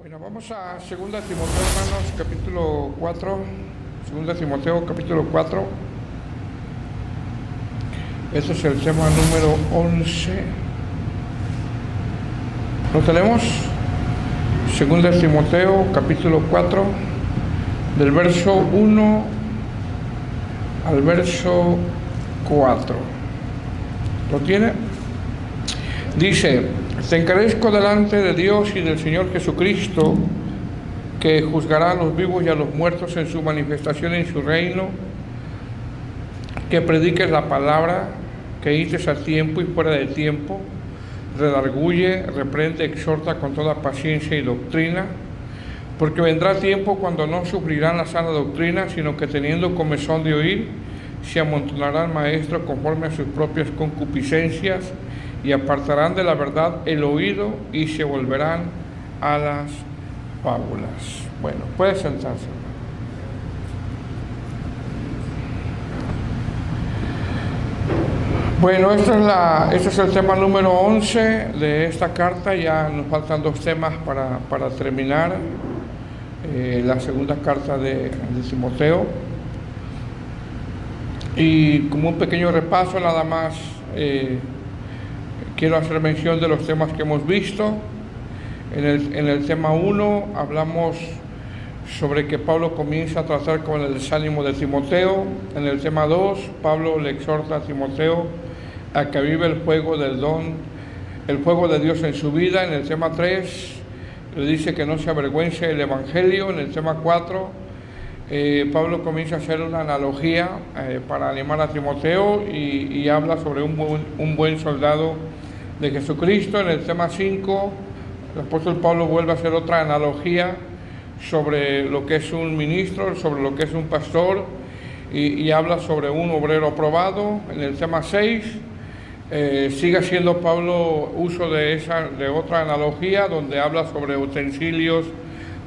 Bueno, vamos a 2 Timoteo, hermanos, capítulo 4. 2 Timoteo, capítulo 4. Este es el tema número 11. ¿Lo tenemos? 2 Timoteo, capítulo 4, del verso 1 al verso 4. ¿Lo tiene? Dice: te encarezco delante de Dios y del Señor Jesucristo, que juzgará a los vivos y a los muertos en su manifestación en su reino, que prediques la palabra, que dices a tiempo y fuera de tiempo, redarguye, reprende, exhorta con toda paciencia y doctrina, porque vendrá tiempo cuando no sufrirán la sana doctrina, sino que teniendo comezón de oír, se amontonarán maestros conforme a sus propias concupiscencias, y apartarán de la verdad el oído y se volverán a las fábulas. Bueno, puede sentarse. Bueno, este es el tema número 11 de esta carta. Ya nos faltan 2 temas para terminar la segunda carta de Timoteo. Y como un pequeño repaso nada más, quiero hacer mención de los temas que hemos visto. En el tema 1 hablamos sobre que Pablo comienza a tratar con el desánimo de Timoteo. En el tema 2, Pablo le exhorta a Timoteo a que viva el fuego del don, el fuego de Dios en su vida. En el tema 3, le dice que no se avergüence del Evangelio. En el tema 4, Pablo comienza a hacer una analogía para animar a Timoteo y habla sobre un buen soldado de Jesucristo. En el tema 5, el apóstol Pablo vuelve a hacer otra analogía sobre lo que es un ministro, sobre lo que es un pastor, y habla sobre un obrero aprobado. En el tema 6, sigue haciendo Pablo uso de otra analogía, donde habla sobre utensilios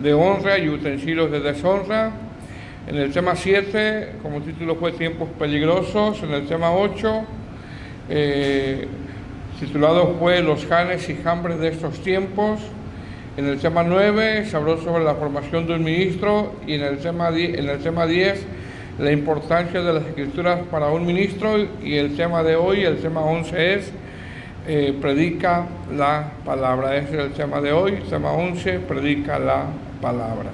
de honra y utensilios de deshonra. En el tema 7, como título fue Tiempos peligrosos. En el tema 8, titulado fue Los janes y jambres de estos tiempos. En el tema 9 se habló sobre la formación de un ministro, y en el tema 10 la importancia de las escrituras para un ministro, y el tema de hoy, el tema 11, es predica la palabra. Ese es el tema de hoy, el tema 11, predica la palabra.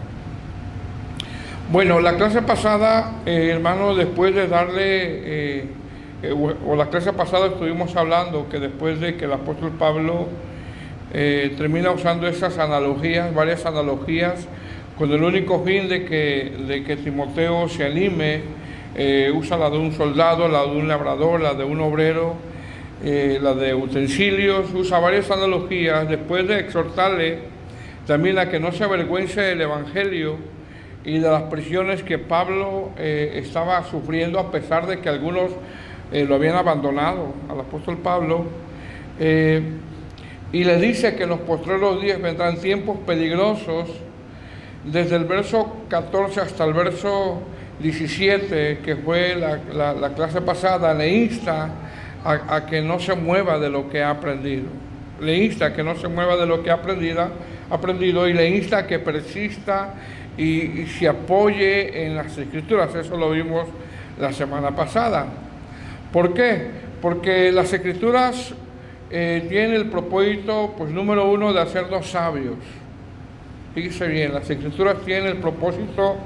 Bueno, la clase pasada, hermano, después de darle, la clase pasada estuvimos hablando que después de que el apóstol Pablo termina usando esas analogías, varias analogías, con el único fin de que Timoteo se anime, usa la de un soldado, la de un labrador, la de un obrero, la de utensilios, usa varias analogías, después de exhortarle también a que no se avergüence del Evangelio y de las prisiones que Pablo estaba sufriendo, a pesar de que algunos lo habían abandonado al apóstol Pablo. Y le dice que en los postreros días vendrán tiempos peligrosos. Desde el verso 14 hasta el verso 17, que fue la clase pasada, le insta a que no se mueva de lo que ha aprendido. Le insta a que no se mueva de lo que ha aprendido, y le insta a que persista y se apoye en las Escrituras. Eso lo vimos la semana pasada. ¿Por qué? Porque las Escrituras tienen el propósito, pues número 1, de hacernos sabios. Fíjese bien, las Escrituras tienen el propósito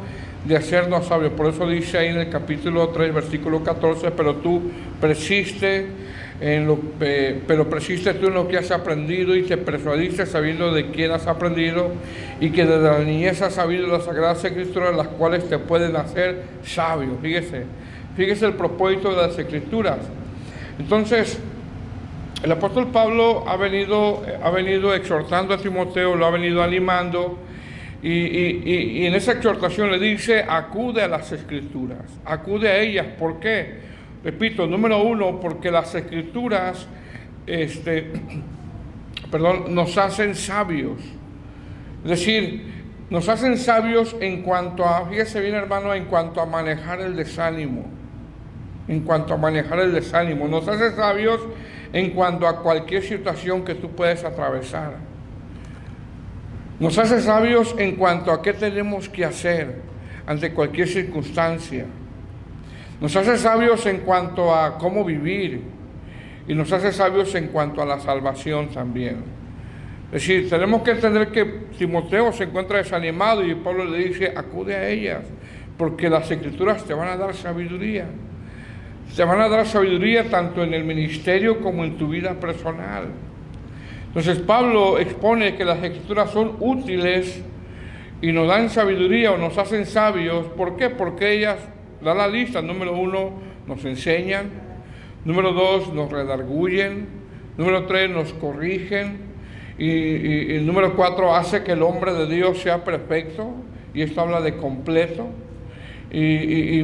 de hacernos sabios. Por eso dice ahí en el capítulo 3, versículo 14, pero persiste tú en lo que has aprendido y te persuadiste sabiendo de quién has aprendido, y que desde la niñez has sabido las sagradas Escrituras, las cuales te pueden hacer sabio. Fíjese el propósito de las Escrituras. Entonces, el apóstol Pablo ha venido exhortando a Timoteo, lo ha venido animando, y en esa exhortación le dice: acude a las Escrituras, acude a ellas. ¿Por qué? Repito, número 1, porque las Escrituras nos hacen sabios. Es decir, nos hacen sabios en cuanto a, fíjese bien, hermano, en cuanto a manejar el desánimo. Nos hace sabios en cuanto a cualquier situación que tú puedes atravesar. Nos hace sabios en cuanto a qué tenemos que hacer ante cualquier circunstancia. Nos hace sabios en cuanto a cómo vivir y nos hace sabios en cuanto a la salvación también. Es decir, tenemos que entender que Timoteo se encuentra desanimado y Pablo le dice, acude a ellas, porque las Escrituras te van a dar sabiduría. Te van a dar sabiduría tanto en el ministerio como en tu vida personal. Entonces Pablo expone que las Escrituras son útiles y nos dan sabiduría o nos hacen sabios. ¿Por qué? Porque ellas dan la lista. Número 1, nos enseñan. Número 2, nos redarguyen. Número 3, nos corrigen. Y número 4, hace que el hombre de Dios sea perfecto. Y esto habla de completo. Y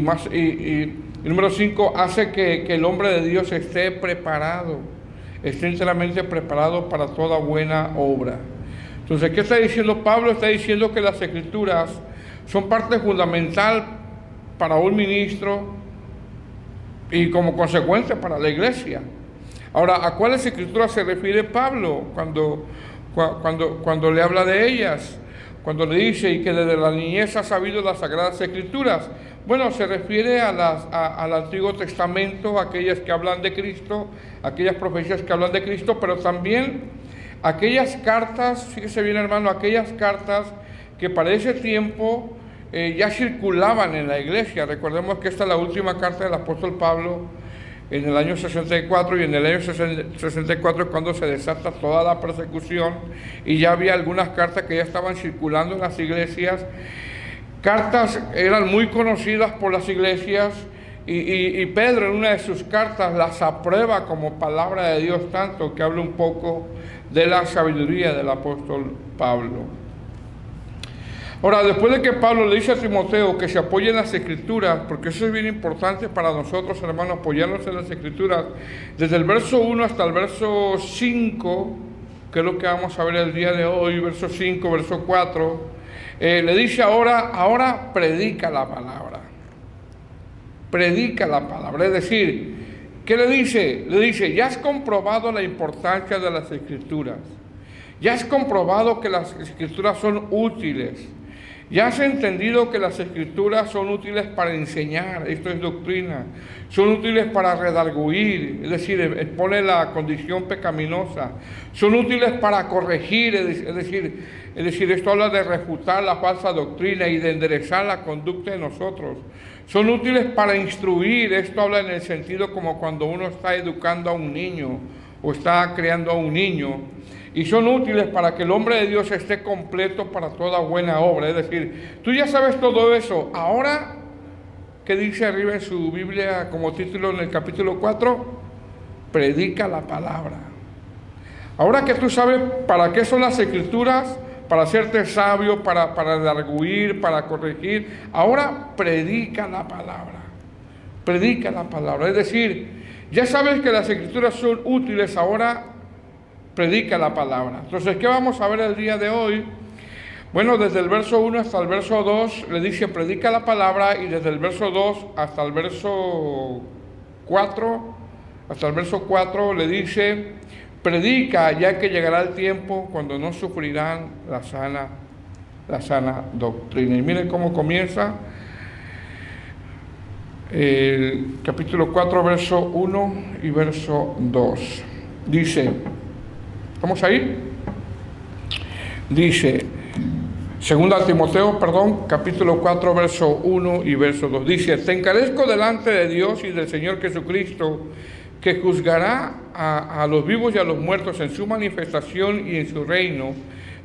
número 5, hace que el hombre de Dios esté preparado. Esté enteramente preparado para toda buena obra. Entonces, ¿qué está diciendo Pablo? Está diciendo que las Escrituras son parte fundamental para un ministro y como consecuencia para la iglesia. Ahora, ¿a cuáles Escrituras se refiere Pablo cuando le habla de ellas? Cuando le dice y que desde la niñez ha sabido las Sagradas Escrituras. Bueno, se refiere al Antiguo Testamento, aquellas que hablan de Cristo, aquellas profecías que hablan de Cristo, pero también aquellas cartas, fíjese bien hermano, aquellas cartas que para ese tiempo ya circulaban en la iglesia. Recordemos que esta es la última carta del apóstol Pablo en el año 64, y en el año 64 es cuando se desata toda la persecución, y ya había algunas cartas que ya estaban circulando en las iglesias. Cartas eran muy conocidas por las iglesias, y Pedro en una de sus cartas las aprueba como palabra de Dios, tanto que habla un poco de la sabiduría del apóstol Pablo. Ahora, después de que Pablo le dice a Timoteo que se apoye en las Escrituras, porque eso es bien importante para nosotros, hermanos, apoyarnos en las Escrituras, desde el verso 1 hasta el verso 5, que es lo que vamos a ver el día de hoy, verso 5, verso 4, le dice ahora predica la palabra. Predica la palabra, es decir, ¿qué le dice? Le dice, ya has comprobado la importancia de las Escrituras, ya has comprobado que las Escrituras son útiles, ya has entendido que las Escrituras son útiles para enseñar, esto es doctrina, son útiles para redarguir, es decir, expone la condición pecaminosa, son útiles para corregir, es decir, esto habla de refutar la falsa doctrina y de enderezar la conducta de nosotros. Son útiles para instruir, esto habla en el sentido como cuando uno está educando a un niño o está creando a un niño. Y son útiles para que el hombre de Dios esté completo para toda buena obra. Es decir, tú ya sabes todo eso. Ahora, ¿qué dice arriba en su Biblia como título en el capítulo 4? Predica la palabra. Ahora que tú sabes para qué son las Escrituras, para hacerte sabio, para redarguir, para corregir, ahora predica la palabra. Predica la palabra. Es decir, ya sabes que las Escrituras son útiles, ahora predica la palabra. Entonces, ¿qué vamos a ver el día de hoy? Bueno, desde el verso 1 hasta el verso 2 le dice predica la palabra, y desde el verso 2 hasta el verso 4 le dice predica, ya que llegará el tiempo cuando no sufrirán la sana doctrina. Y miren cómo comienza el capítulo 4, verso 1 y verso 2. Dice, ¿vamos ahí? Dice, segunda Timoteo, capítulo 4, verso 1 y verso 2. Dice, te encarezco delante de Dios y del Señor Jesucristo, que juzgará a los vivos y a los muertos en su manifestación y en su reino,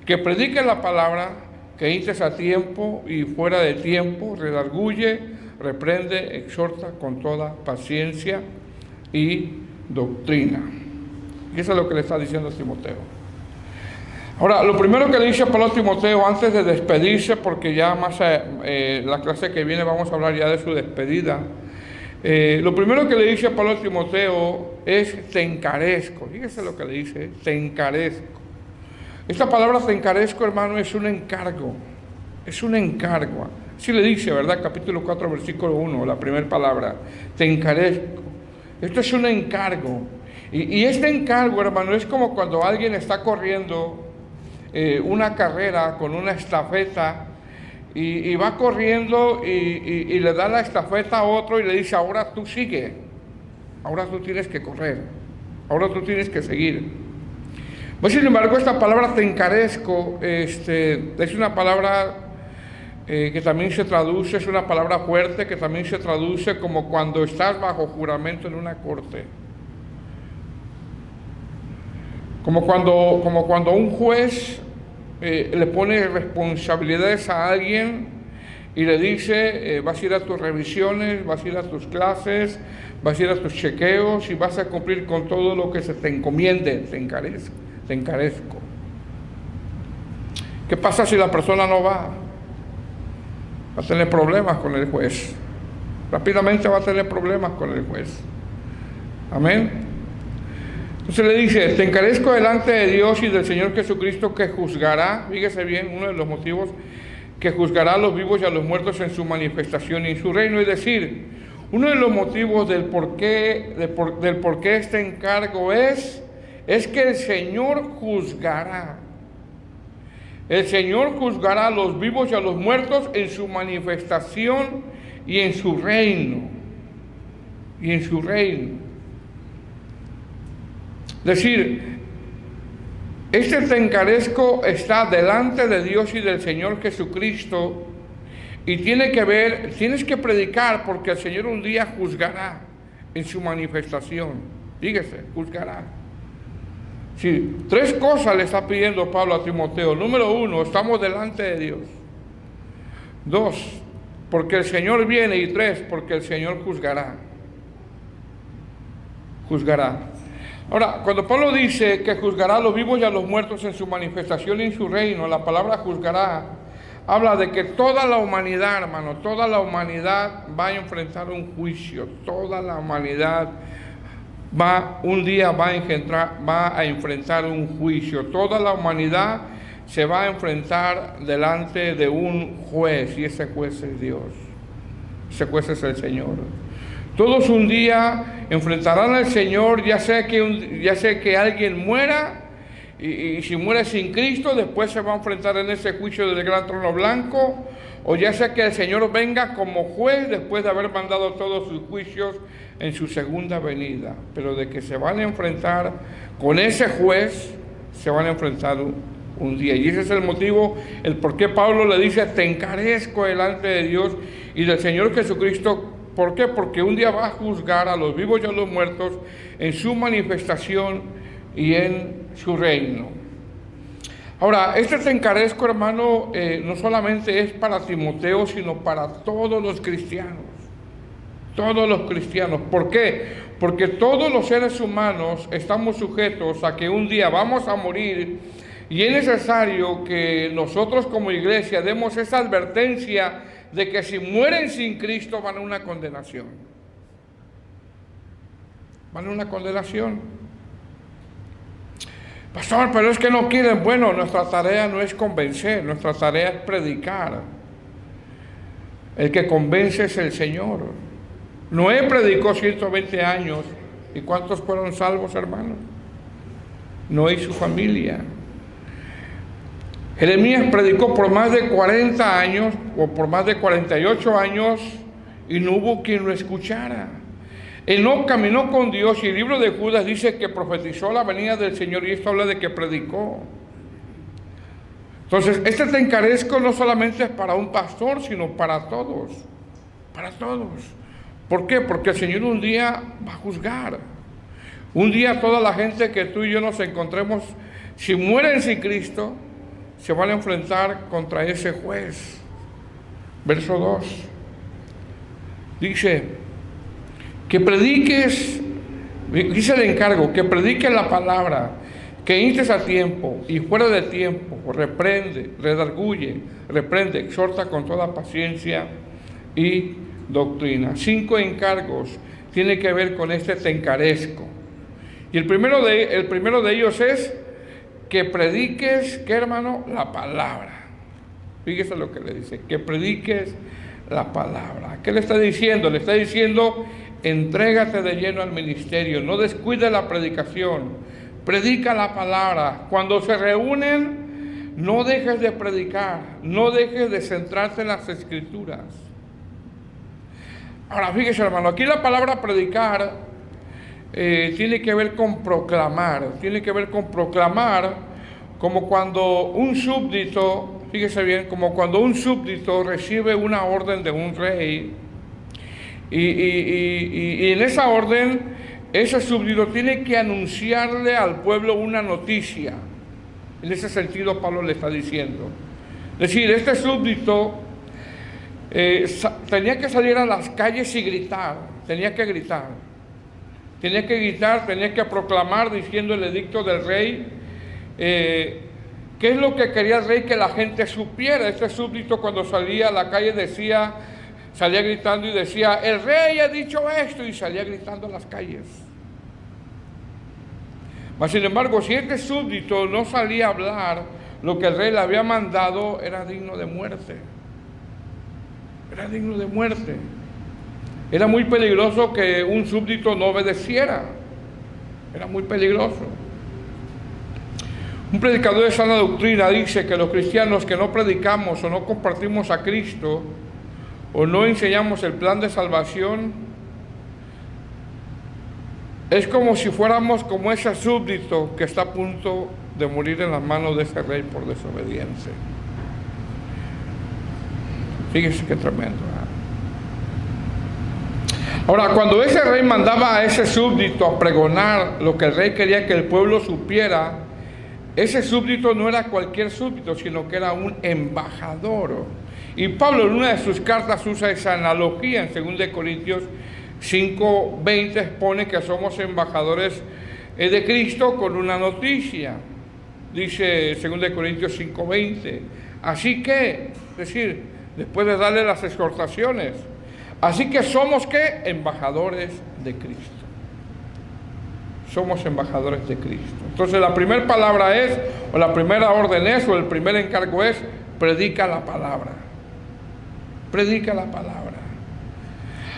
que predique la palabra, que instes a tiempo y fuera de tiempo, redarguye, reprende, exhorta con toda paciencia y doctrina. Y eso es lo que le está diciendo Timoteo. Ahora, lo primero que le dice Pablo a Timoteo antes de despedirse, porque ya más la clase que viene vamos a hablar ya de su despedida, lo primero que le dice Pablo a Timoteo es te encarezco. Fíjese lo que le dice, te encarezco. Esta palabra te encarezco, hermano, es un encargo. Es un encargo. Así le dice, ¿verdad? Capítulo 4, versículo 1, la primera palabra. Te encarezco. Esto es un encargo. Y este encargo, hermano, es como cuando alguien está corriendo una carrera con una estafeta y va corriendo y le da la estafeta a otro y le dice, ahora tú sigue, ahora tú tienes que correr, ahora tú tienes que seguir. Pues sin embargo, esta palabra te encarezco, es una palabra que también se traduce, es una palabra fuerte que también se traduce como cuando estás bajo juramento en una corte. Como cuando un juez le pone responsabilidades a alguien y le dice, vas a ir a tus revisiones, vas a ir a tus clases, vas a ir a tus chequeos y vas a cumplir con todo lo que se te encomiende, te encarezco. ¿Qué pasa si la persona no va? Va a tener problemas con el juez. Rápidamente va a tener problemas con el juez. Amén. Entonces le dice, te encarezco delante de Dios y del Señor Jesucristo que juzgará, fíjese bien, uno de los motivos, que juzgará a los vivos y a los muertos en su manifestación y en su reino. Es decir, uno de los motivos del por qué este encargo es que el Señor juzgará. El Señor juzgará a los vivos y a los muertos en su manifestación y en su reino. Y en su reino. Es decir, este te encarezco está delante de Dios y del Señor Jesucristo y tienes que predicar porque el Señor un día juzgará en su manifestación. Fíjese, juzgará. Sí, 3 cosas le está pidiendo Pablo a Timoteo. Número 1, estamos delante de Dios. 2, porque el Señor viene. Y 3, porque el Señor juzgará. Juzgará. Ahora, cuando Pablo dice que juzgará a los vivos y a los muertos en su manifestación y en su reino, la palabra juzgará habla de que toda la humanidad, hermano, toda la humanidad va a enfrentar un juicio. Toda la humanidad un día va a enfrentar un juicio. Toda la humanidad se va a enfrentar delante de un juez y ese juez es Dios. Ese juez es el Señor. Todos un día enfrentarán al Señor, ya sea que alguien muera y si muere sin Cristo, después se va a enfrentar en ese juicio del gran trono blanco, o ya sea que el Señor venga como juez después de haber mandado todos sus juicios en su segunda venida. Pero de que se van a enfrentar con ese juez, se van a enfrentar un día. Y ese es el motivo, el por qué Pablo le dice, te encarezco delante de Dios y del Señor Jesucristo. ¿Por qué? Porque un día va a juzgar a los vivos y a los muertos en su manifestación y en su reino. Ahora, te encarezco, hermano, no solamente es para Timoteo, sino para todos los cristianos. Todos los cristianos. ¿Por qué? Porque todos los seres humanos estamos sujetos a que un día vamos a morir y es necesario que nosotros como iglesia demos esa advertencia de que si mueren sin Cristo van a una condenación. Van a una condenación. Pastor, pero es que no quieren. Bueno, nuestra tarea no es convencer, nuestra tarea es predicar. El que convence es el Señor. Noé predicó 120 años. ¿Y cuántos fueron salvos, hermanos? Noé y su familia. Jeremías predicó por más de 40 años o por más de 48 años y no hubo quien lo escuchara. Enoc caminó con Dios y el libro de Judas dice que profetizó la venida del Señor y esto habla de que predicó. Entonces, te encarezco no solamente es para un pastor, sino para todos. Para todos. ¿Por qué? Porque el Señor un día va a juzgar. Un día toda la gente que tú y yo nos encontremos, si mueren sin Cristo, se van a enfrentar contra ese juez. Verso 2. Dice, que prediques, dice el encargo, que prediques la palabra, que instes a tiempo y fuera de tiempo, reprende, redarguye, reprende, exhorta con toda paciencia y doctrina. 5 encargos tiene que ver con te encarezco. Y el primero de ellos es que prediques, ¿qué, hermano? La palabra. Fíjese lo que le dice, que prediques la palabra. ¿Qué le está diciendo? Le está diciendo, entrégate de lleno al ministerio, no descuides la predicación, predica la palabra. Cuando se reúnen no dejes de predicar, no dejes de centrarte en las Escrituras. Ahora, fíjese, hermano, aquí la palabra predicar tiene que ver con proclamar, como cuando un súbdito, fíjese bien, como cuando un súbdito recibe una orden de un rey, y en esa orden, ese súbdito tiene que anunciarle al pueblo una noticia. En ese sentido, Pablo le está diciendo. Es decir, este súbdito tenía que salir a las calles y gritar, tenía que proclamar diciendo el edicto del rey. ¿Qué es lo que quería el rey? Que la gente supiera. Este súbdito, cuando salía a la calle, salía gritando y decía: el rey ha dicho esto, y salía gritando a las calles. Mas, sin embargo, si este súbdito no salía a hablar lo que el rey le había mandado, era digno de muerte. Era muy peligroso que un súbdito no obedeciera. Era muy peligroso. Un predicador de sana doctrina dice que los cristianos que no predicamos o no compartimos a Cristo o no enseñamos el plan de salvación, es como si fuéramos como ese súbdito que está a punto de morir en las manos de ese rey por desobediencia. Fíjese qué tremendo. Ahora, cuando ese rey mandaba a ese súbdito a pregonar lo que el rey quería que el pueblo supiera, ese súbdito no era cualquier súbdito, sino que era un embajador. Y Pablo, en una de sus cartas, usa esa analogía en 2 Corintios 5:20, expone que somos embajadores de Cristo con una noticia. Dice 2 Corintios 5:20. Así que, es decir, después de darle las exhortaciones, así que somos, ¿qué? Embajadores de Cristo. Somos embajadores de Cristo. Entonces la primera palabra es, o la primera orden es, o el primer encargo es: predica la palabra. Predica la palabra.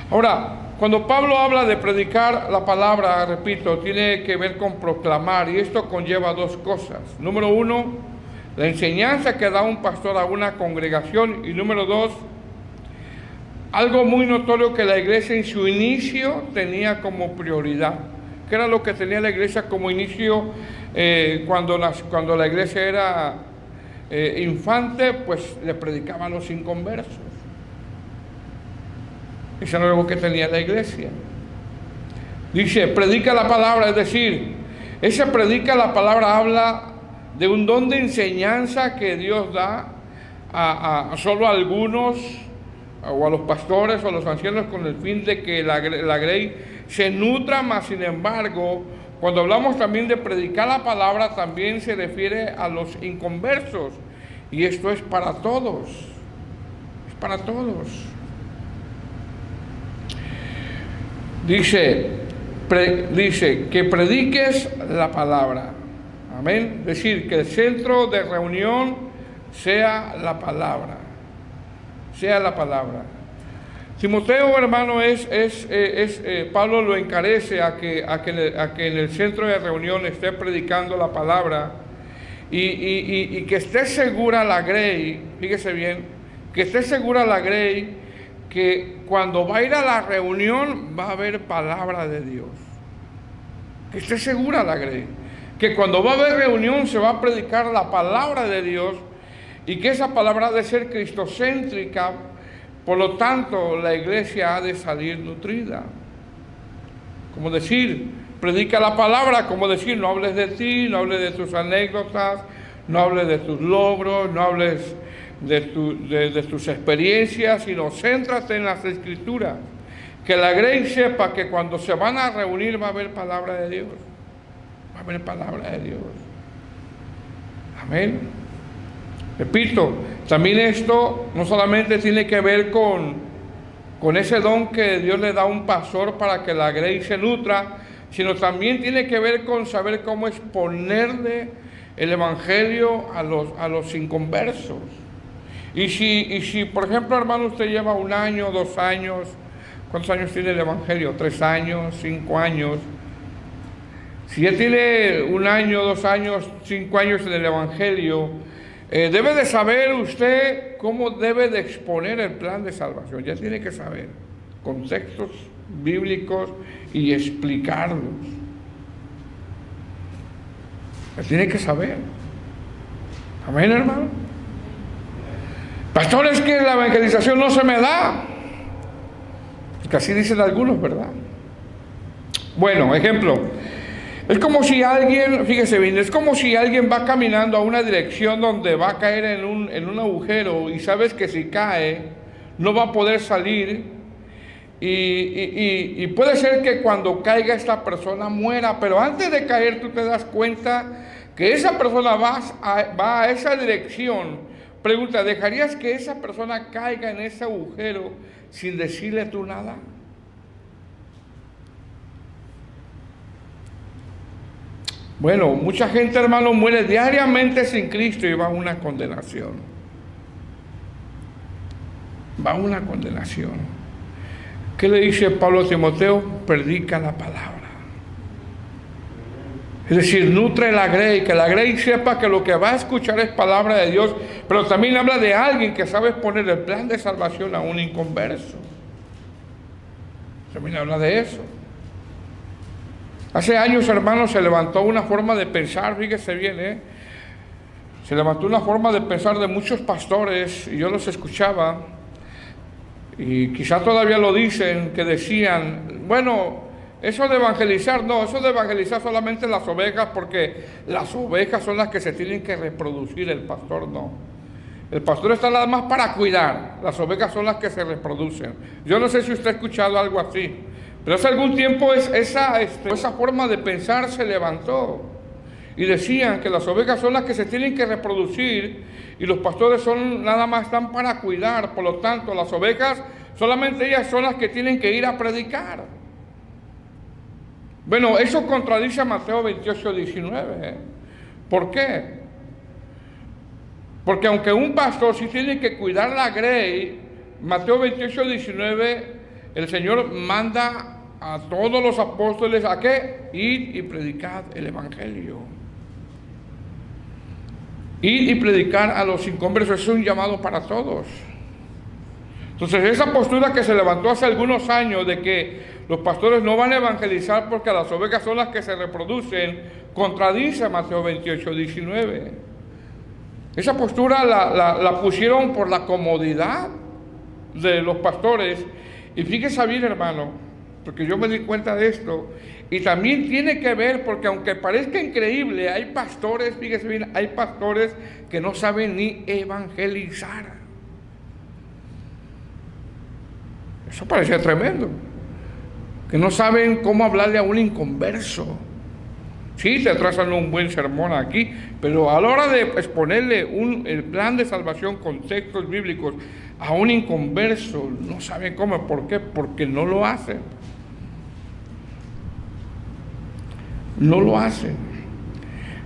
Ahora, cuando Pablo habla de predicar la palabra, repito, tiene que ver con proclamar, y esto conlleva dos cosas. Número uno, la enseñanza que da un pastor a una congregación, y número dos, algo muy notorio que la iglesia en su inicio tenía como prioridad. ¿Qué era lo que tenía la iglesia como inicio cuando la iglesia era infante? Pues le predicaban a los inconversos. Eso no es lo que tenía la iglesia. Dice, predica la palabra, es decir, ese predica la palabra habla de un don de enseñanza que Dios da a solo a algunos, o a los pastores o a los ancianos, con el fin de que la grey se nutra. Más sin embargo, cuando hablamos también de predicar la palabra, también se refiere a los inconversos, y esto es para todos, es para todos. Dice que prediques la palabra. Amén. Es decir, que el centro de reunión sea la palabra. Sea la palabra. Timoteo, hermano, Pablo lo encarece a que en el centro de reunión esté predicando la palabra, y que esté segura la grey, fíjese bien, que esté segura la grey que cuando va a ir a la reunión va a haber palabra de Dios. Que esté segura la grey que cuando va a haber reunión se va a predicar la palabra de Dios, y que esa palabra ha de ser cristocéntrica. Por lo tanto, la iglesia ha de salir nutrida. Como decir, predica la palabra, como decir, no hables de ti, no hables de tus anécdotas, no hables de tus logros, no hables de tus experiencias, sino céntrate en las Escrituras. Que la grey sepa que cuando se van a reunir va a haber palabra de Dios. Va a haber palabra de Dios. Amén. Repito, también esto no solamente tiene que ver con ese don que Dios le da a un pastor para que la grey se nutra, sino también tiene que ver con saber cómo exponerle el evangelio a los inconversos. Y si, por ejemplo, hermano, usted lleva 1 año, 2 años, ¿cuántos años tiene el evangelio? 3 años, 5 años. Si ya tiene 1 año, 2 años, 5 años en el evangelio, Debe de saber usted cómo debe de exponer el plan de salvación. Ya tiene que saber contextos bíblicos y explicarlos. Ya tiene que saber. Amén, hermano. Pastor, es que la evangelización no se me da. Que así dicen algunos, ¿verdad? Bueno, ejemplo. Es como si alguien, fíjese bien, es como si alguien va caminando a una dirección donde va a caer en un agujero y sabes que si cae no va a poder salir y puede ser que cuando caiga esta persona muera, pero antes de caer tú te das cuenta que esa persona va a esa dirección. Pregunta, ¿dejarías que esa persona caiga en ese agujero sin decirle tú nada? Bueno, mucha gente, hermano, muere diariamente sin Cristo y va a una condenación. Va a una condenación. ¿Qué le dice Pablo a Timoteo? Predica la palabra. Es decir, nutre la grey, que la grey sepa que lo que va a escuchar es palabra de Dios, pero también habla de alguien que sabe poner el plan de salvación a un inconverso. También habla de eso. Hace años, hermanos, se levantó una forma de pensar, fíjese bien, se levantó una forma de pensar de muchos pastores, y yo los escuchaba, y quizá todavía lo dicen, que decían, bueno, eso de evangelizar, no, eso de evangelizar solamente las ovejas, porque las ovejas son las que se tienen que reproducir, el pastor no. El pastor está nada más para cuidar, las ovejas son las que se reproducen. Yo no sé si usted ha escuchado algo así. Pero hace algún tiempo esa forma de pensar se levantó y decían que las ovejas son las que se tienen que reproducir y los pastores son nada más están para cuidar. Por lo tanto, las ovejas solamente ellas son las que tienen que ir a predicar. Bueno, eso contradice a Mateo 28, 19. ¿Por qué? Porque aunque un pastor sí tiene que cuidar la grey, Mateo 28, 19, el Señor manda a todos los apóstoles ¿a qué? Ir y predicar el evangelio. Ir y predicar a los inconversos es un llamado para todos. Entonces esa postura que se levantó hace algunos años de que los pastores no van a evangelizar porque las ovejas son las que se reproducen, contradice a Mateo 28, 19. Esa postura la pusieron por la comodidad de los pastores. Y fíjese bien, hermano, porque yo me di cuenta de esto, y también tiene que ver, porque aunque parezca increíble, hay pastores, fíjese bien, hay pastores que no saben ni evangelizar. Eso parece tremendo, que no saben cómo hablarle a un inconverso. Sí, te trazan un buen sermón aquí, pero a la hora de exponerle el plan de salvación con textos bíblicos a un inconverso, no sabe cómo. ¿Por qué? Porque no lo hacen. No lo hacen.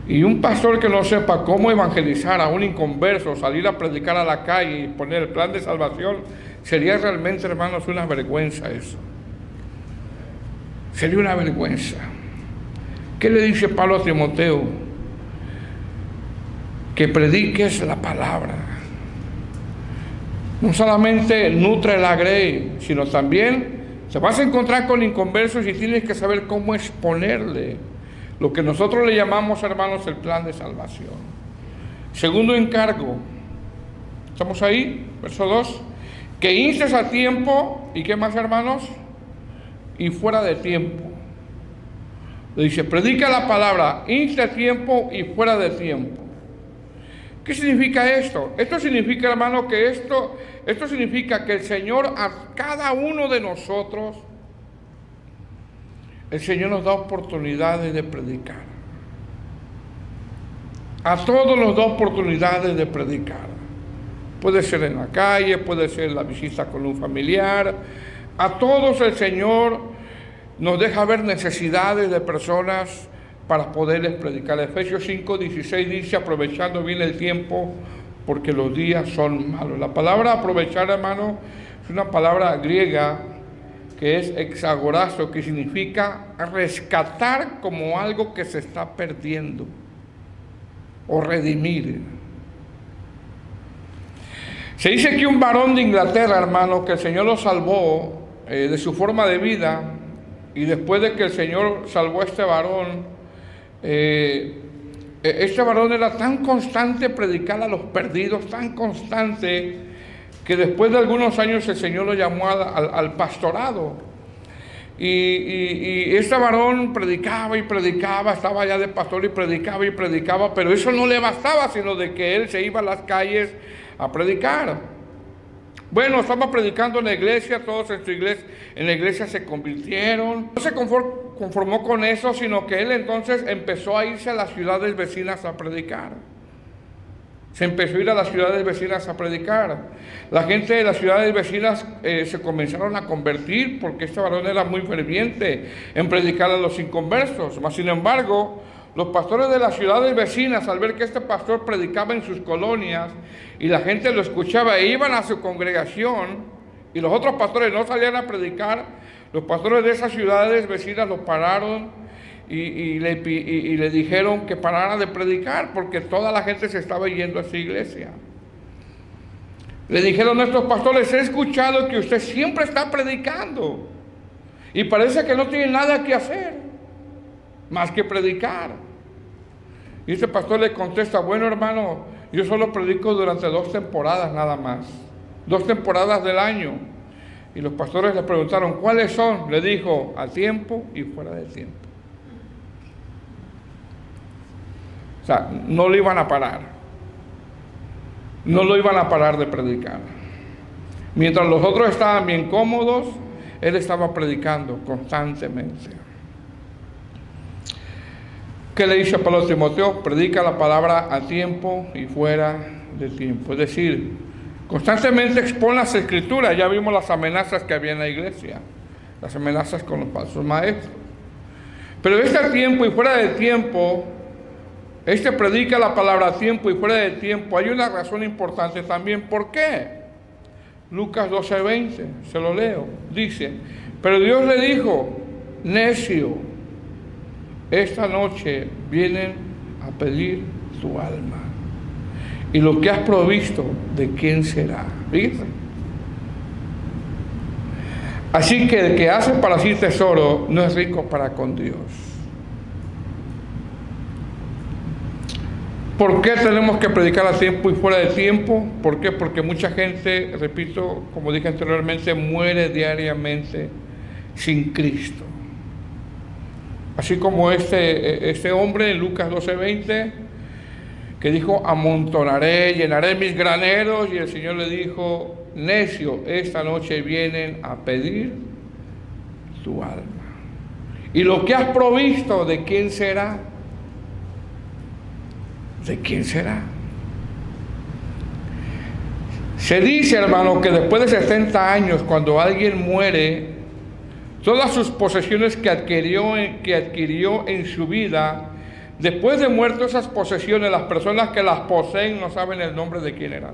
Y un pastor que no sepa cómo evangelizar a un inconverso, salir a predicar a la calle y poner el plan de salvación, sería realmente, hermanos, una vergüenza eso. Sería una vergüenza. ¿Qué le dice Pablo a Timoteo? Que prediques la palabra. No solamente nutre la grey, sino también te vas a encontrar con inconversos y tienes que saber cómo exponerle lo que nosotros le llamamos, hermanos, el plan de salvación. Segundo encargo, ¿estamos ahí? Verso 2, que instes a tiempo, ¿y qué más, hermanos? Y fuera de tiempo. Le dice, predica la palabra, insta a tiempo y fuera de tiempo. ¿Qué significa esto? Esto significa, hermano, que esto significa que el Señor a cada uno de nosotros, el Señor nos da oportunidades de predicar. A todos nos da oportunidades de predicar. Puede ser en la calle, puede ser en la visita con un familiar. A todos el Señor nos deja ver necesidades de personas para poderles predicar. Efesios 5, 16 dice, aprovechando bien el tiempo, porque los días son malos. La palabra aprovechar, hermano, es una palabra griega que es exagorazo, que significa rescatar como algo que se está perdiendo, o redimir. Se dice que un varón de Inglaterra, hermano, que el Señor lo salvó de su forma de vida, y después de que el Señor salvó a este varón era tan constante predicar a los perdidos, tan constante, que después de algunos años el Señor lo llamó al pastorado. Y este varón predicaba y predicaba, estaba allá de pastor y predicaba, pero eso no le bastaba, sino de que él se iba a las calles a predicar. Bueno, estaba predicando en la iglesia, todos en la iglesia se convirtieron. No se conformó con eso, sino que él entonces empezó a irse a las ciudades vecinas a predicar. Se empezó a ir a las ciudades vecinas a predicar. La gente de las ciudades vecinas se comenzaron a convertir, porque este varón era muy ferviente en predicar a los inconversos. Mas, sin embargo, los pastores de las ciudades vecinas, al ver que este pastor predicaba en sus colonias y la gente lo escuchaba e iban a su congregación, y los otros pastores no salían a predicar, los pastores de esas ciudades vecinas lo pararon y le dijeron que parara de predicar, porque toda la gente se estaba yendo a esa iglesia. Le dijeron a estos pastores: he escuchado que usted siempre está predicando y parece que no tiene nada que hacer más que predicar. Y este pastor le contesta: bueno, hermano, yo solo predico durante 2 temporadas nada más, 2 temporadas del año. Y los pastores le preguntaron: ¿cuáles son? Le dijo: a tiempo y fuera de tiempo. O sea, no lo iban a parar. No lo iban a parar de predicar. Mientras los otros estaban bien cómodos, él estaba predicando constantemente. ¿Qué le dice Pablo a Timoteo? Predica la palabra a tiempo y fuera de tiempo. Es decir, constantemente expone las escrituras. Ya vimos las amenazas que había en la iglesia, las amenazas con los falsos maestros. Pero a tiempo y fuera de tiempo, predica la palabra a tiempo y fuera de tiempo. Hay una razón importante también. ¿Por qué? Lucas 12:20, se lo leo. Dice: pero Dios le dijo: necio, esta noche vienen a pedir tu alma, y lo que has provisto, ¿de quién será? Fíjense. Así que el que hace para sí tesoro no es rico para con Dios. ¿Por qué tenemos que predicar a tiempo y fuera de tiempo? ¿Por qué? Porque mucha gente, repito, como dije anteriormente, muere diariamente sin Cristo. Así como este hombre en Lucas 12:20, que dijo: amontonaré, llenaré mis graneros, y el Señor le dijo: necio, esta noche vienen a pedir tu alma. Y lo que has provisto, ¿de quién será? ¿De quién será? Se dice, hermano, que después de 70 años, cuando alguien muere, todas sus posesiones que adquirió en su vida, después de muerto esas posesiones, las personas que las poseen no saben el nombre de quién eran.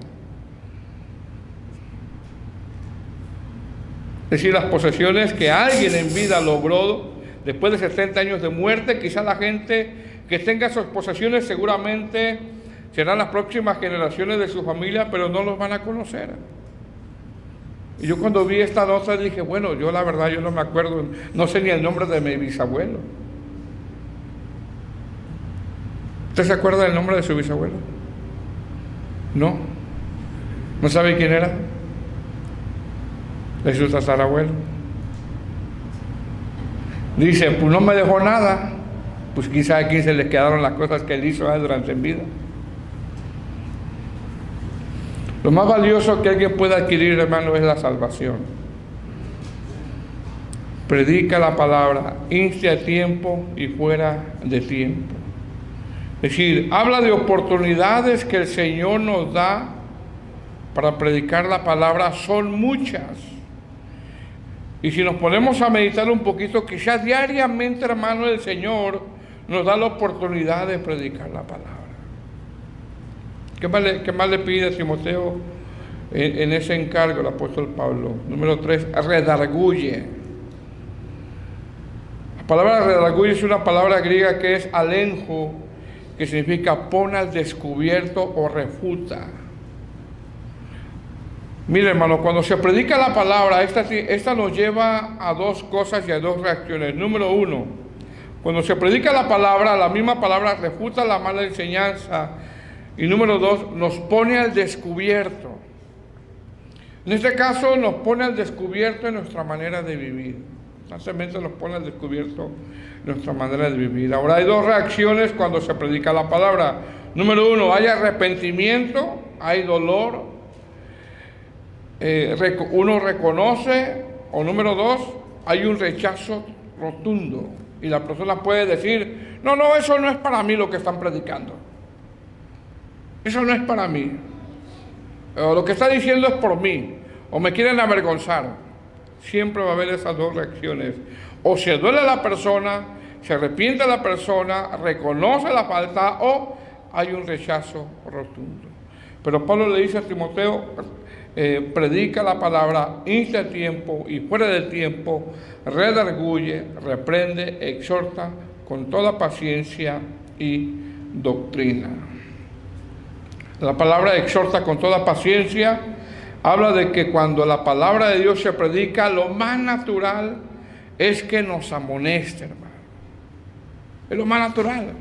Es decir, las posesiones que alguien en vida logró, después de 70 años de muerte, quizá la gente que tenga esas posesiones seguramente serán las próximas generaciones de su familia, pero no los van a conocer. Y yo cuando vi esta nota dije: bueno, yo la verdad yo no me acuerdo, no sé ni el nombre de mi bisabuelo. ¿Usted se acuerda del nombre de su bisabuelo? No. ¿No sabe quién era? De su tatarabuelo. Dice: pues no me dejó nada. Pues quizá aquí se le quedaron las cosas que él hizo durante en vida. Lo más valioso que alguien puede adquirir, hermano, es la salvación. Predica la palabra, inste a tiempo y fuera de tiempo. Es decir, habla de oportunidades que el Señor nos da para predicar la palabra. Son muchas. Y si nos ponemos a meditar un poquito, quizás diariamente, hermano, el Señor nos da la oportunidad de predicar la palabra. ¿Qué más le pide a Timoteo en ese encargo el apóstol Pablo? Número 3, redarguye. La palabra redarguye es una palabra griega que es alenjo, que significa pon al descubierto o refuta. Mire, hermano, cuando se predica la palabra, esta nos lleva a dos cosas y a dos reacciones. Número uno, cuando se predica la palabra, la misma palabra refuta la mala enseñanza. Y número dos, nos pone al descubierto. En este caso, nos pone al descubierto en nuestra manera de vivir. Constantemente nos pone al descubierto nuestra manera de vivir. Ahora, hay dos reacciones cuando se predica la palabra. Número uno, hay arrepentimiento, hay dolor. Uno reconoce, o número dos, hay un rechazo rotundo. Y la persona puede decir, no, eso no es para mí lo que están predicando. Eso no es para mí. O lo que está diciendo es por mí. O me quieren avergonzar. Siempre va a haber esas dos reacciones. O se duele la persona, se arrepiente la persona, reconoce la falta, o hay un rechazo rotundo. Pero Pablo le dice a Timoteo, predica la palabra, insta a tiempo y fuera del tiempo, redarguye, reprende, exhorta con toda paciencia y doctrina. La palabra exhorta con toda paciencia habla de que cuando la palabra de Dios se predica, lo más natural es que nos amoneste, hermano. Es lo más natural.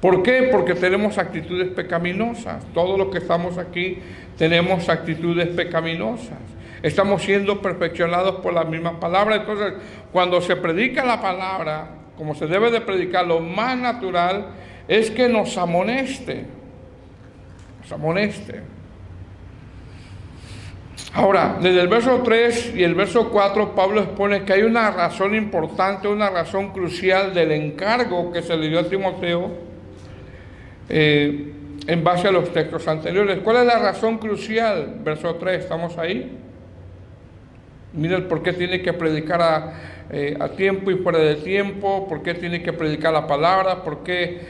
¿Por qué? Porque tenemos actitudes pecaminosas. Todos los que estamos aquí tenemos actitudes pecaminosas. Estamos siendo perfeccionados por la misma palabra. Entonces, cuando se predica la palabra, como se debe de predicar, lo más natural es que nos amoneste. Nos amoneste. Ahora, desde el verso 3 y el verso 4, Pablo expone que hay una razón importante, una razón crucial del encargo que se le dio a Timoteo en base a los textos anteriores. ¿Cuál es la razón crucial? Verso 3, ¿estamos ahí? Mira el por qué tiene que predicar a tiempo y fuera de tiempo, por qué tiene que predicar la palabra, por qué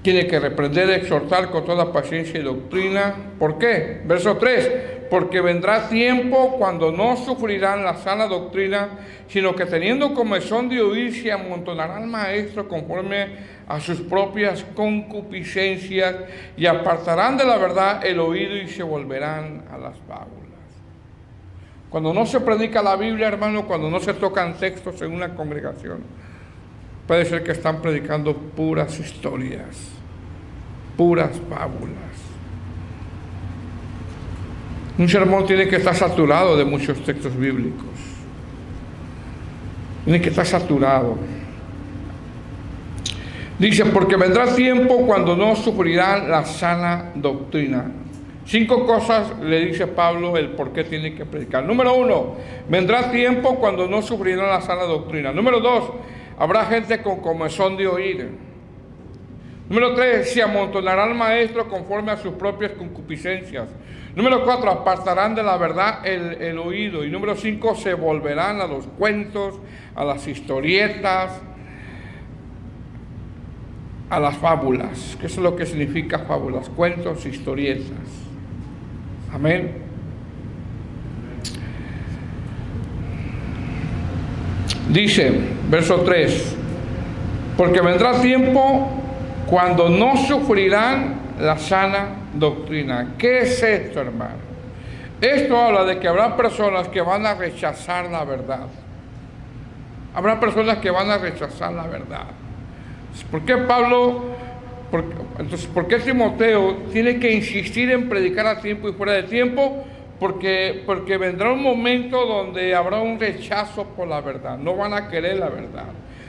tiene que reprender, exhortar con toda paciencia y doctrina. ¿Por qué? Verso 3, porque vendrá tiempo cuando no sufrirán la sana doctrina, sino que teniendo comezón de oír se amontonarán al maestro conforme a sus propias concupiscencias y apartarán de la verdad el oído y se volverán a las fábulas. Cuando no se predica la Biblia, hermano, cuando no se tocan textos en una congregación, puede ser que están predicando puras historias, puras fábulas. Un sermón tiene que estar saturado de muchos textos bíblicos. Tiene que estar saturado. Dice, porque vendrá tiempo cuando no sufrirán la sana doctrina. 5 cosas le dice Pablo el por qué tiene que predicar. Número 1, vendrá tiempo cuando no sufrirán la sana doctrina. Número 2, habrá gente con comezón de oír. Número 3, se amontonará al maestro conforme a sus propias concupiscencias. Número 4, apartarán de la verdad el oído. Y número 5, se volverán a los cuentos, a las historietas, a las fábulas. ¿Qué es lo que significa fábulas? Cuentos, historietas. Amén. Dice, verso 3, porque vendrá tiempo cuando no sufrirán la sana doctrina. ¿Qué es esto, hermano? Esto habla de que habrá personas que van a rechazar la verdad. Habrá personas que van a rechazar la verdad. ¿Por qué ¿por qué Timoteo tiene que insistir en predicar a tiempo y fuera de tiempo? Porque vendrá un momento donde habrá un rechazo por la verdad. No van a querer la verdad.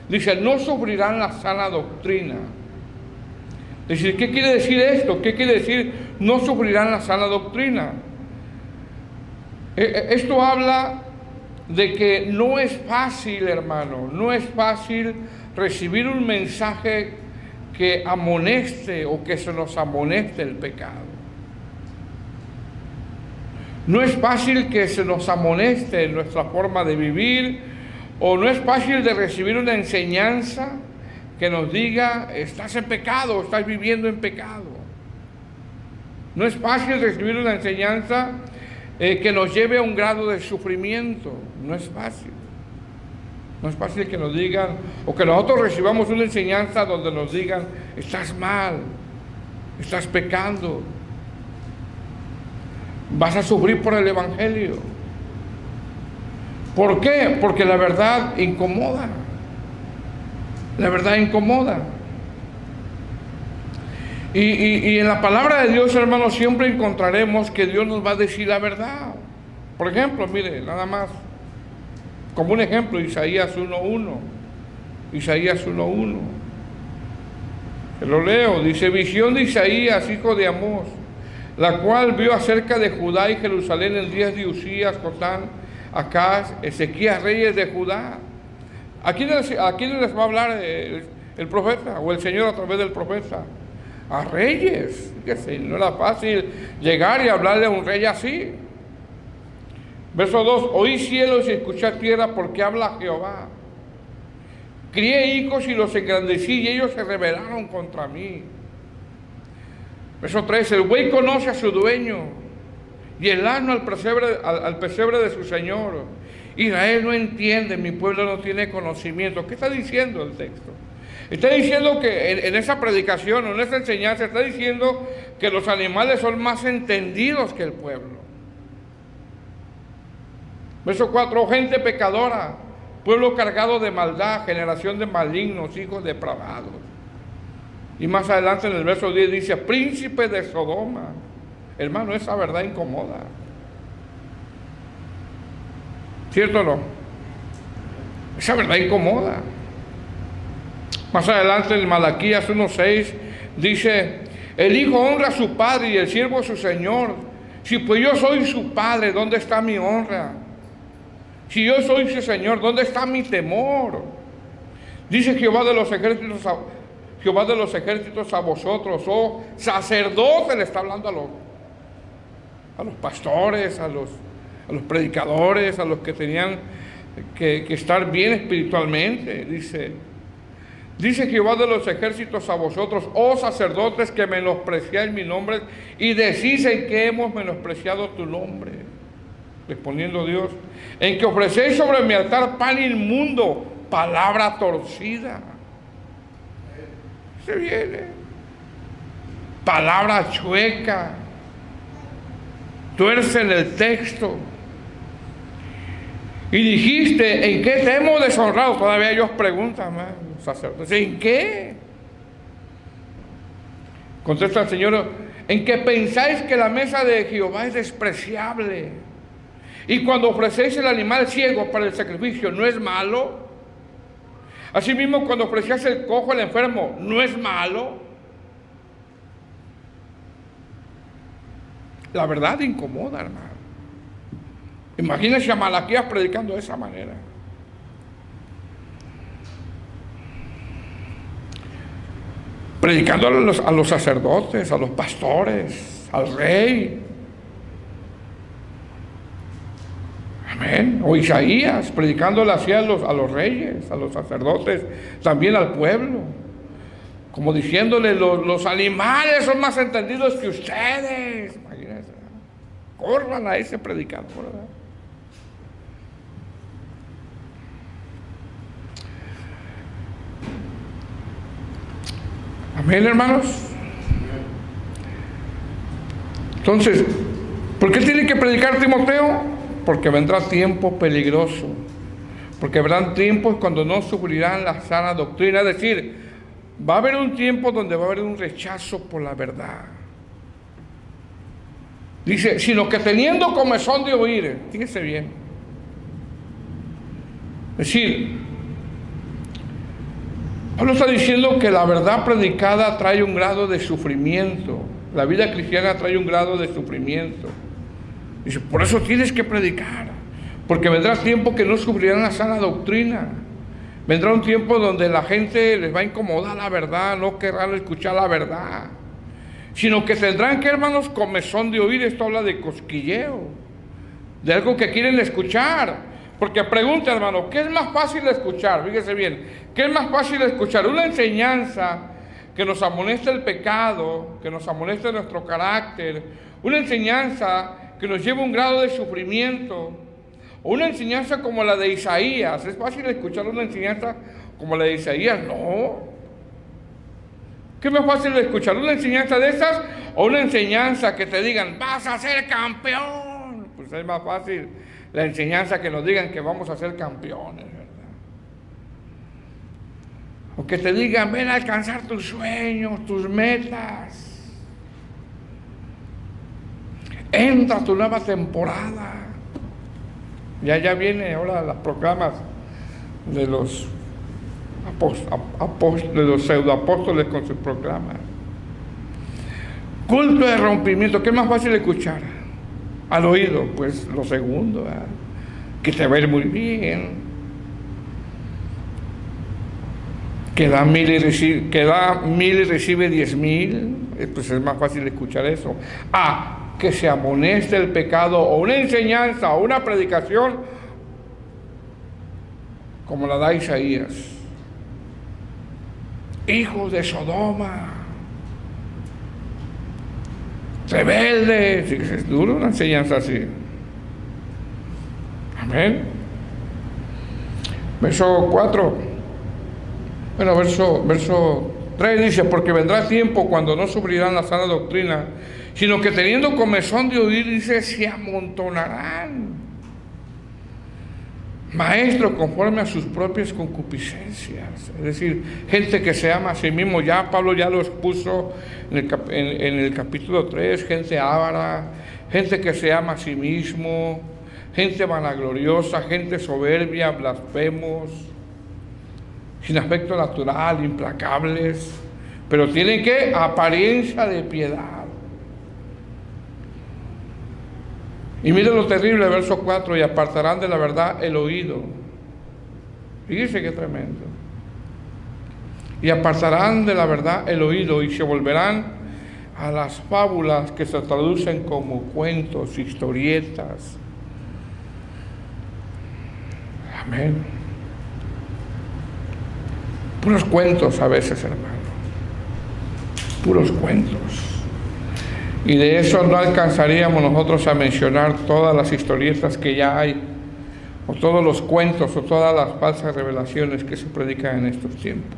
Dice, no sufrirán la sana doctrina. Es decir, ¿qué quiere decir esto? ¿Qué quiere decir no sufrirán la sana doctrina? Esto habla de que no es fácil, hermano, no es fácil recibir un mensaje que amoneste o que se nos amoneste el pecado. No es fácil que se nos amoneste nuestra forma de vivir, o no es fácil de recibir una enseñanza que nos diga, estás en pecado, estás viviendo en pecado. No es fácil recibir una enseñanza que nos lleve a un grado de sufrimiento. No es fácil. No es fácil que nos digan, o que nosotros recibamos una enseñanza donde nos digan, estás mal, estás pecando, Vas a sufrir por el Evangelio. ¿Por qué? Porque la verdad incomoda. La verdad incomoda. Y en la palabra de Dios, hermanos, siempre encontraremos que Dios nos va a decir la verdad. Por ejemplo, mire, nada más, como un ejemplo, Isaías 1:1. Isaías 1:1. Se lo leo, dice: visión de Isaías, hijo de Amós, la cual vio acerca de Judá y Jerusalén en días de Usías, Jotán, Acaz, Ezequías, reyes de Judá. ¿A quién les va a hablar el profeta o el Señor a través del profeta? A reyes. Fíjese, no era fácil llegar y hablarle a un rey así. Verso 2: oí cielos y escuché tierra, porque habla Jehová. Crié hijos y los engrandecí, y ellos se rebelaron contra mí. Verso 3: el buey conoce a su dueño, y el asno al pesebre de su señor. Israel no entiende, mi pueblo no tiene conocimiento. ¿Qué está diciendo el texto? Está diciendo que en esa predicación o en esa enseñanza está diciendo que los animales son más entendidos que el pueblo. Verso 4: gente pecadora, pueblo cargado de maldad, generación de malignos, hijos depravados. Y más adelante en el verso 10 dice: príncipe de Sodoma. Hermano, esa verdad incomoda. ¿Cierto o no? Esa verdad incomoda. Más adelante en Malaquías 1:6 dice: el hijo honra a su padre y el siervo a su señor. Si pues yo soy su padre, ¿dónde está mi honra? Si yo soy su señor, ¿dónde está mi temor? Dice Jehová de los ejércitos a vosotros, oh sacerdotes. Le está hablando a los pastores, a los predicadores, a los que tenían que estar bien espiritualmente. Dice Jehová de los ejércitos a vosotros, oh sacerdotes, que menospreciáis mi nombre y decís en que hemos menospreciado tu nombre. Respondiendo Dios: en que ofrecéis sobre mi altar pan inmundo, palabra torcida. Se viene palabra chueca, tuercen el texto. Y dijiste: ¿en qué te hemos deshonrado? Todavía ellos preguntan, los sacerdotes: ¿en qué? Contesta el Señor: en que pensáis que la mesa de Jehová es despreciable, y cuando ofrecéis el animal ciego para el sacrificio, ¿no es malo? Asimismo, cuando ofrecéis el cojo al enfermo, ¿no es malo? La verdad incomoda, hermano. Imagínense a Malaquías predicando de esa manera. Predicando a los sacerdotes, a los pastores, al rey. Amén. O Isaías predicándole así a los reyes, a los sacerdotes, también al pueblo. Como diciéndole: los animales son más entendidos que ustedes. Imagínense. Corran a ese predicador, ¿verdad? Amén, hermanos. Entonces, ¿por qué tiene que predicar Timoteo? Porque vendrá tiempo peligroso. Porque vendrán tiempos cuando no sufrirán la sana doctrina. Es decir, va a haber un tiempo donde va a haber un rechazo por la verdad. Dice: sino que teniendo comezón de oír. Fíjese bien. Es decir, Pablo está diciendo que la verdad predicada trae un grado de sufrimiento. La vida cristiana trae un grado de sufrimiento. Dice: por eso tienes que predicar, porque vendrá tiempo que no sufrirán la sana doctrina. Vendrá un tiempo donde la gente les va a incomodar la verdad, no querrán escuchar la verdad, sino que tendrán que, hermanos, comezón de oír. Esto habla de cosquilleo, de algo que quieren escuchar. Porque pregunta, hermano, ¿qué es más fácil de escuchar? Fíjese bien, ¿qué es más fácil de escuchar? Una enseñanza que nos amonesta el pecado, que nos amonesta nuestro carácter, una enseñanza que nos lleva a un grado de sufrimiento, o una enseñanza como la de Isaías. ¿Es fácil escuchar una enseñanza como la de Isaías? No. ¿Qué es más fácil de escuchar? ¿Una enseñanza de esas o una enseñanza que te digan, vas a ser campeón? Pues es más fácil la enseñanza que nos digan que vamos a ser campeones, ¿verdad? O que te digan, ven a alcanzar tus sueños, tus metas. Entra a tu nueva temporada. Ya viene ahora las proclamas de los pseudoapóstoles con sus proclamas. Culto de rompimiento, ¿qué es más fácil de escuchar? Al oído, pues lo segundo, ¿verdad? Que te va a ir muy bien, que da 1000 y recibe 10,000, pues es más fácil de escuchar eso. Que se amoneste el pecado, o una enseñanza, o una predicación, como la da Isaías. Hijos de Sodoma, rebeldes. Es duro una enseñanza así. Amén. Verso 4. Bueno, verso 3 dice, porque vendrá tiempo cuando no sufrirán la sana doctrina, sino que teniendo comezón de oír, dice, se amontonarán maestros conforme a sus propias concupiscencias. Es decir, gente que se ama a sí mismo. Ya Pablo ya lo expuso en el capítulo 3, gente avara, gente que se ama a sí mismo, gente vanagloriosa, gente soberbia, blasfemos, sin aspecto natural, implacables, pero tienen que apariencia de piedad. Y mire lo terrible, verso 4, y apartarán de la verdad el oído. Fíjese qué tremendo. Y apartarán de la verdad el oído y se volverán a las fábulas que se traducen como cuentos, historietas. Amén. Puros cuentos a veces, hermano. Puros cuentos. Y de eso no alcanzaríamos nosotros a mencionar todas las historietas que ya hay, o todos los cuentos, o todas las falsas revelaciones que se predican en estos tiempos.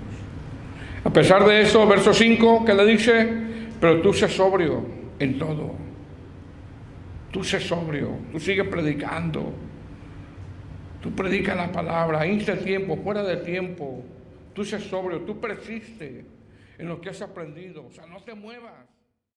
A pesar de eso, verso 5, que le dice, pero tú sé sobrio en todo. Tú sé sobrio, tú sigue predicando. Tú predicas la palabra, insta el tiempo, fuera de tiempo. Tú sé sobrio, tú persiste en lo que has aprendido. O sea, no te muevas.